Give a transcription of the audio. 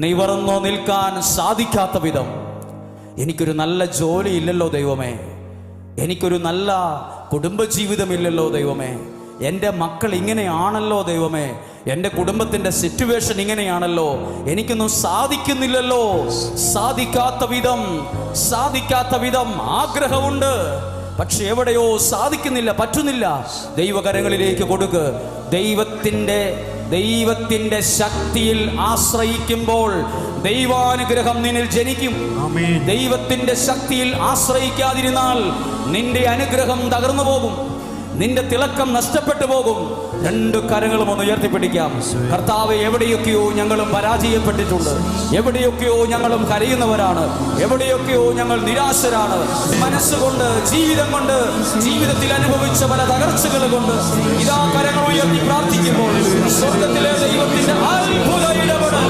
നിവർന്നു നിൽക്കാൻ സാധിക്കാത്ത വിധം എനിക്കൊരു നല്ല ജോലി ഇല്ലല്ലോ ദൈവമേ, എനിക്കൊരു നല്ല കുടുംബജീവിതമില്ലല്ലോ ദൈവമേ, എൻ്റെ മക്കൾ ഇങ്ങനെയാണല്ലോ ദൈവമേ, എൻ്റെ കുടുംബത്തിൻ്റെ സിറ്റുവേഷൻ ഇങ്ങനെയാണല്ലോ, എനിക്കൊന്നും സാധിക്കുന്നില്ലല്ലോ. സാധിക്കാത്ത വിധം ആഗ്രഹമുണ്ട്, പക്ഷെ എവിടെയോ സാധിക്കുന്നില്ല, പറ്റുന്നില്ല. ദൈവകരങ്ങളിലേക്ക് കൊടുക്ക്. ദൈവത്തിന്റെ ശക്തിയിൽ ആശ്രയിക്കുമ്പോൾ ദൈവാനുഗ്രഹം നിന്നിൽ ജനിക്കും. ദൈവത്തിന്റെ ശക്തിയിൽ ആശ്രയിക്കാതിരുന്നാൽ നിന്റെ അനുഗ്രഹം തകർന്നു പോകും, നിന്റെ തിളക്കം നഷ്ടപ്പെട്ടു പോകും. രണ്ട് കരങ്ങളും ഒന്ന് ഉയർത്തിപ്പിടിക്കാം. കർത്താവേ, എവിടെയൊക്കെയോ ഞങ്ങളും പരാജയപ്പെട്ടിട്ടുണ്ട്, എവിടെയൊക്കെയോ ഞങ്ങളും കരയുന്നവരാണ്, എവിടെയൊക്കെയോ ഞങ്ങൾ നിരാശരാണ്. മനസ്സുകൊണ്ട്, ജീവിതം കൊണ്ട്, ജീവിതത്തിൽ അനുഭവിച്ച പല തകർച്ചകൾ കൊണ്ട് ഇതാ കരങ്ങൾ ഉയർത്തി പ്രാർത്ഥിക്കുമ്പോൾ സ്വർഗത്തിലെ ദൈവത്തിന്റെ അത്ഭുത ഇടപെടൽ